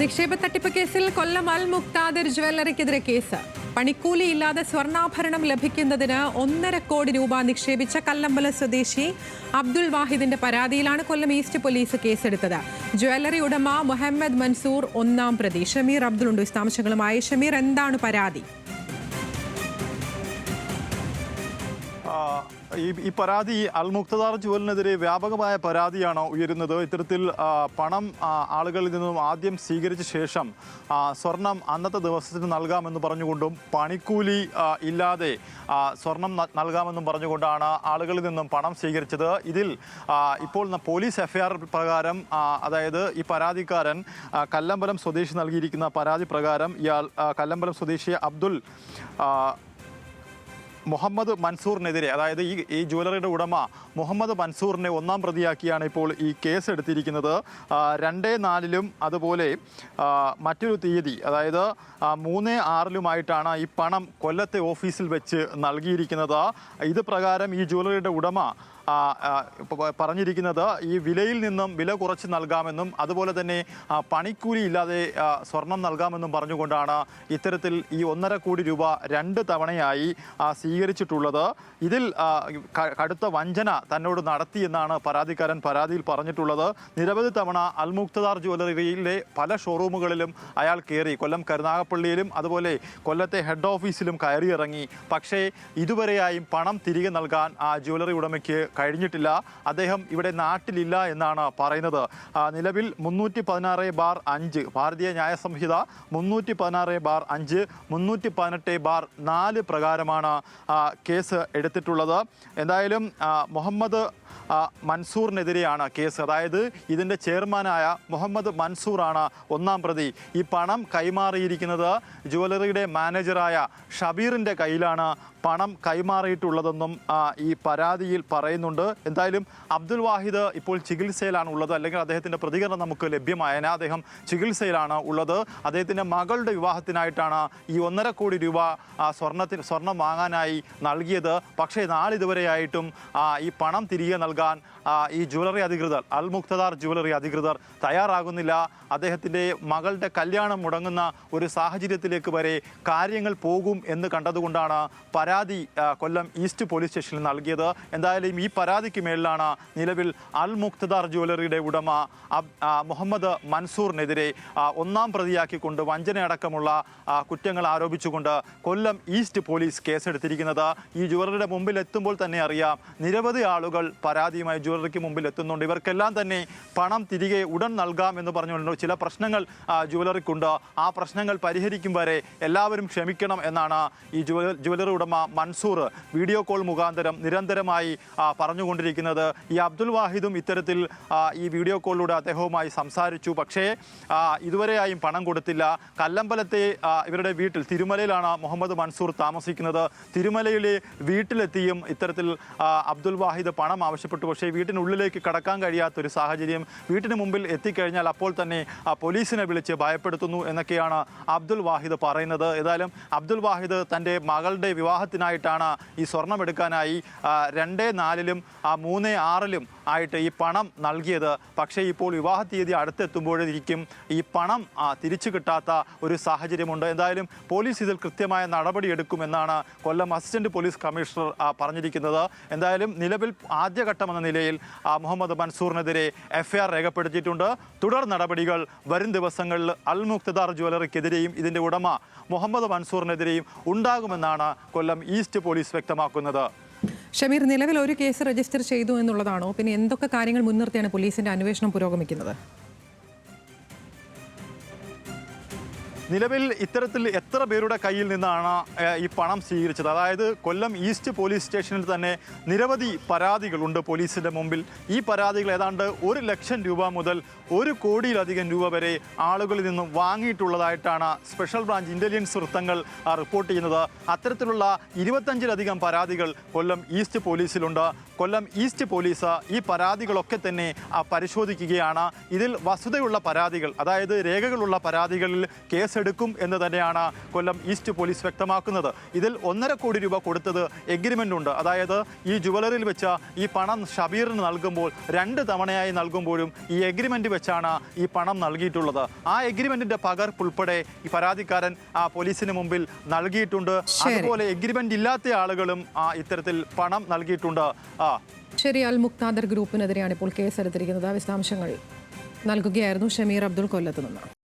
നിക്ഷേപ തട്ടിപ്പ് കേസിൽ കൊല്ലം അൽ മുക്താദിർ ജ്വല്ലറിക്കെതിരെ കേസ്. പണിക്കൂലിയില്ലാതെ സ്വർണ്ണാഭരണം ലഭിക്കുന്നതിന് 1.5 കോടി രൂപ നിക്ഷേപിച്ച കല്ലമ്പലം സ്വദേശി അബ്ദുൾ വാഹിദിന്റെ പരാതിയിലാണ് കൊല്ലം ഈസ്റ്റ് പോലീസ് കേസെടുത്തത്. ജ്വല്ലറി ഉടമ മുഹമ്മദ് മൻസൂർ ഒന്നാം പ്രതി. ഷമീർ അബ്ദുൾ ഉണ്ട് വിശദാംശങ്ങളുമായി. ഷമീർ, എന്താണ് പരാതി? ഈ പരാതി അൽ മുക്തദാർ ജ്വല്ലറിനെതിരെ വ്യാപകമായ പരാതിയാണ് ഉയരുന്നത്. ഇത്തരത്തിൽ പണം ആളുകളിൽ നിന്നും ആദ്യം സ്വീകരിച്ച ശേഷം സ്വർണം അന്നത്തെ ദിവസത്തിന് നൽകാമെന്ന് പറഞ്ഞുകൊണ്ടും പണിക്കൂലി ഇല്ലാതെ സ്വർണം നൽകാമെന്നും പറഞ്ഞുകൊണ്ടാണ് ആളുകളിൽ നിന്നും പണം സ്വീകരിച്ചത്. ഇതിൽ ഇപ്പോൾ പോലീസ് എഫ്ഐആർ പ്രകാരം, അതായത് ഈ പരാതിക്കാരൻ കല്ലമ്പലം സ്വദേശി നൽകിയിരിക്കുന്ന പരാതി പ്രകാരം ഇയാൾ കല്ലമ്പലം സ്വദേശി അബ്ദുൾ മുഹമ്മദ് മൻസൂറിനെതിരെ, അതായത് ഈ ജ്വല്ലറിയുടെ ഉടമ മുഹമ്മദ് മൻസൂറിനെ ഒന്നാം പ്രതിയാക്കിയാണ് ഇപ്പോൾ ഈ കേസ് എടുത്തിരിക്കുന്നത്. 2/4 അതുപോലെ മറ്റൊരു തീയതി, അതായത് 3/6 ഈ പണം കൊല്ലത്തെ ഓഫീസിൽ വെച്ച് നൽകിയിരിക്കുന്നത്. ഇത് പ്രകാരം ഈ ജ്വല്ലറിയുടെ ഉടമ പറഞ്ഞിരിക്കുന്നത് ഈ വിലയിൽ നിന്നും വില കുറച്ച് നൽകാമെന്നും അതുപോലെ തന്നെ പണിക്കൂലി ഇല്ലാതെ സ്വർണം നൽകാമെന്നും പറഞ്ഞുകൊണ്ടാണ് ഇത്തരത്തിൽ ഈ 1.5 കോടി രൂപ 2 തവണയായി സ്വീകരിച്ചിട്ടുള്ളത്. ഇതിൽ കടുത്ത വഞ്ചന തന്നോട് നടത്തിയെന്നാണ് പരാതിക്കാരൻ പരാതിയിൽ പറഞ്ഞിട്ടുള്ളത്. നിരവധി തവണ അൽ മുക്തദാർ ജ്വല്ലറിയിലെ പല ഷോറൂമുകളിലും അയാൾ കയറി, കൊല്ലം കരുനാഗപ്പള്ളിയിലും അതുപോലെ കൊല്ലത്തെ ഹെഡ് ഓഫീസിലും കയറിയിറങ്ങി. പക്ഷേ ഇതുവരെയായും പണം തിരികെ നൽകാൻ ആ ജ്വല്ലറി ഉടമയ്ക്ക് കഴിഞ്ഞിട്ടില്ല. അദ്ദേഹം ഇവിടെ നാട്ടിലില്ല എന്നാണ് പറയുന്നത്. നിലവിൽ 316/5 ഭാരതീയ ന്യായ സംഹിത 316/5 318/4 പ്രകാരമാണ് കേസ് എടുത്തിട്ടുള്ളത്. എന്തായാലും മുഹമ്മദ് മൻസൂറിനെതിരെയാണ് കേസ്. അതായത് ഇതിൻ്റെ ചെയർമാനായ മുഹമ്മദ് മൻസൂറാണ് ഒന്നാം പ്രതി. ഈ പണം കൈമാറിയിരിക്കുന്നത് ജ്വല്ലറിയുടെ മാനേജറായ ഷബീറിൻ്റെ കയ്യിലാണ് പണം കൈമാറിയിട്ടുള്ളതെന്നും ഈ പരാതിയിൽ പറയുന്നുണ്ട്. എന്തായാലും അബ്ദുൾ വാഹിദ് ഇപ്പോൾ ചികിത്സയിലാണ് ഉള്ളത്, അല്ലെങ്കിൽ അദ്ദേഹത്തിൻ്റെ പ്രതികരണം നമുക്ക് ലഭ്യമായതിനാൽ അദ്ദേഹം ചികിത്സയിലാണ് ഉള്ളത്. അദ്ദേഹത്തിൻ്റെ മകളുടെ വിവാഹത്തിനായിട്ടാണ് ഈ 1.5 കോടി രൂപ സ്വർണം വാങ്ങാനായി നൽകിയത്. പക്ഷേ നാളിതുവരെയായിട്ടും ഈ പണം തിരികെ നൽകാൻ ഈ ജ്വല്ലറി അധികൃതർ, അൽ മുക്തദാർ ജ്വല്ലറി അധികൃതർ തയ്യാറാകുന്നില്ല. അദ്ദേഹത്തിൻ്റെ മകളുടെ കല്യാണം മുടങ്ങുന്ന ഒരു സാഹചര്യത്തിലേക്ക് വരെ കാര്യങ്ങൾ പോകും എന്ന് കണ്ടതുകൊണ്ടാണ് പരാതി കൊല്ലം ഈസ്റ്റ് പോലീസ് സ്റ്റേഷനിൽ നൽകിയത്. എന്തായാലും ഈ പരാതിക്ക് മേളിലാണ് നിലവിൽ അൽ മുക്തദാർ ജ്വല്ലറിയുടെ ഉടമ മുഹമ്മദ് മൻസൂറിനെതിരെ ഒന്നാം പ്രതിയാക്കിക്കൊണ്ട് വഞ്ചനയടക്കമുള്ള കുറ്റങ്ങൾ ആരോപിച്ചുകൊണ്ട് കൊല്ലം ഈസ്റ്റ് പോലീസ് കേസെടുത്തിരിക്കുന്നത്. ഈ ജ്വല്ലറിയുടെ മുമ്പിൽ എത്തുമ്പോൾ തന്നെ അറിയാം, നിരവധി ആളുകൾ പരാതിയുമായി ജ്വല്ലറിക്ക് മുമ്പിൽ എത്തുന്നുണ്ട്. ഇവർക്കെല്ലാം തന്നെ പണം തിരികെ ഉടൻ നൽകാം എന്ന് പറഞ്ഞുകൊണ്ട് ചില പ്രശ്നങ്ങൾ ജ്വല്ലറിക്കുണ്ട്. ആ പ്രശ്നങ്ങൾ പരിഹരിക്കും വരെ എല്ലാവരും ക്ഷമിക്കണം എന്നാണ് ഈ ജ്വല്ലറി ഉടമ മൻസൂർ വീഡിയോ കോൾ മുഖാന്തരം നിരന്തരമായി പറഞ്ഞുകൊണ്ടിരിക്കുന്നത്. ഈ അബ്ദുൾ വാഹിദും ഇത്തരത്തിൽ ഈ വീഡിയോ കോളിലൂടെ അദ്ദേഹവുമായി സംസാരിച്ചു. പക്ഷേ ഇതുവരെയായും പണം കൊടുത്തില്ല. കല്ലമ്പലത്തെ ഇവരുടെ വീട്ടിൽ, തിരുമലയിലാണ് മുഹമ്മദ് മൻസൂർ താമസിക്കുന്നത്. തിരുമലയിലെ വീട്ടിലെത്തിയും ഇത്തരത്തിൽ അബ്ദുൾ വാഹിദ് പണം ആവശ്യപ്പെട്ടു. പക്ഷേ വീട്ടിനുള്ളിലേക്ക് കടക്കാൻ കഴിയാത്തൊരു സാഹചര്യം. വീട്ടിന് മുമ്പിൽ എത്തിക്കഴിഞ്ഞാൽ അപ്പോൾ തന്നെ പോലീസിനെ വിളിച്ച് ഭയപ്പെടുത്തുന്നു എന്നൊക്കെയാണ് അബ്ദുൾ വാഹിദ് പറയുന്നത്. ഏതായാലും അബ്ദുൾ വാഹിദ് തൻ്റെ മകളുടെ വിവാഹത്തിനായിട്ടാണ് ഈ സ്വർണം എടുക്കാനായി 2/4 3/6 ആയിട്ട് ഈ പണം നൽകിയത്. പക്ഷേ ഇപ്പോൾ വിവാഹ തീയതി അടുത്തെത്തുമ്പോഴേക്കും ഈ പണം തിരിച്ചു കിട്ടാത്ത ഒരു സാഹചര്യമുണ്ട്. എന്തായാലും പോലീസ് ഇതിൽ കൃത്യമായ നടപടിയെടുക്കുമെന്നാണ് കൊല്ലം അസിസ്റ്റന്റ് പോലീസ് കമ്മീഷണർ പറഞ്ഞിരിക്കുന്നത്. എന്തായാലും നിലവിൽ ആദ്യഘട്ടമെന്ന നിലയിൽ മുഹമ്മദ് മൻസൂറിനെതിരെ എഫ്ഐആർ രേഖപ്പെടുത്തിയിട്ടുണ്ട്. തുടർ നടപടികൾ വരും ദിവസങ്ങളിൽ അൽ മുക്തദാർ ജ്വല്ലറിക്കെതിരെയും ഇതിൻ്റെ ഉടമ മുഹമ്മദ് മൻസൂറിനെതിരെയും ഉണ്ടാകുമെന്നാണ് കൊല്ലം ഈസ്റ്റ് പോലീസ് വ്യക്തമാക്കുന്നത്. ഷമീർ, നിലവിൽ ഒരു കേസ് രജിസ്റ്റർ ചെയ്തു എന്നുള്ളതാണോ? പിന്നെ എന്തൊക്കെ കാര്യങ്ങൾ മുൻനിർത്തിയാണ് പോലീസിന്റെ അന്വേഷണം പുരോഗമിക്കുന്നത്? നിലവിൽ ഇത്തരത്തിൽ എത്ര പേരുടെ കയ്യിൽ നിന്നാണ് ഈ പണം സ്വീകരിച്ചത്? അതായത് കൊല്ലം ഈസ്റ്റ് പോലീസ് സ്റ്റേഷനിൽ തന്നെ നിരവധി പരാതികളുണ്ട് പോലീസിൻ്റെ മുമ്പിൽ. ഈ പരാതികൾ ഏതാണ്ട് 1 ലക്ഷം രൂപ മുതൽ 1 കോടിയിലധികം രൂപ വരെ ആളുകളിൽ നിന്നും വാങ്ങിയിട്ടുള്ളതായിട്ടാണ് സ്പെഷ്യൽ ബ്രാഞ്ച് ഇൻ്റലിജൻസ് വൃത്തങ്ങൾ റിപ്പോർട്ട് ചെയ്യുന്നത്. അത്തരത്തിലുള്ള 25ലധികം പരാതികൾ കൊല്ലം ഈസ്റ്റ് പോലീസിലുണ്ട്. കൊല്ലം ഈസ്റ്റ് പോലീസ് ഈ പരാതികളൊക്കെ തന്നെ പരിശോധിക്കുകയാണ്. ഇതിൽ വസ്തുതയുള്ള പരാതികൾ, അതായത് രേഖകളുള്ള പരാതികളിൽ കേസെടുക്കും എന്ന് തന്നെയാണ് കൊല്ലം ഈസ്റ്റ് പോലീസ് വ്യക്തമാക്കുന്നത്. ഇതിൽ 1.5 കോടി രൂപ കൊടുത്തത് എഗ്രിമെൻ്റ് ഉണ്ട്. അതായത് ഈ ജുവലറിയിൽ വെച്ച ഈ പണം ഷബീറിന് നൽകുമ്പോൾ 2 തവണയായി നൽകുമ്പോഴും ഈ എഗ്രിമെൻ്റ് വെച്ചാണ് ഈ പണം നൽകിയിട്ടുള്ളത്. ആ എഗ്രിമെൻറ്റിൻ്റെ പകർപ്പ് ഉൾപ്പെടെ ഈ പരാതിക്കാരൻ പോലീസിന് മുമ്പിൽ നൽകിയിട്ടുണ്ട്. അതുപോലെ എഗ്രിമെൻ്റ് ഇല്ലാത്ത ആളുകളും ഇത്തരത്തിൽ പണം നൽകിയിട്ടുണ്ട്. ശരി, അൽ മുക്താദർ ഗ്രൂപ്പിനെതിരെയാണ് ഇപ്പോൾ കേസെടുത്തിരിക്കുന്നത്. വിശദാംശങ്ങൾ നൽകുകയായിരുന്നു ഷമീർ അബ്ദുൾ കൊല്ലത്ത് നിന്ന്.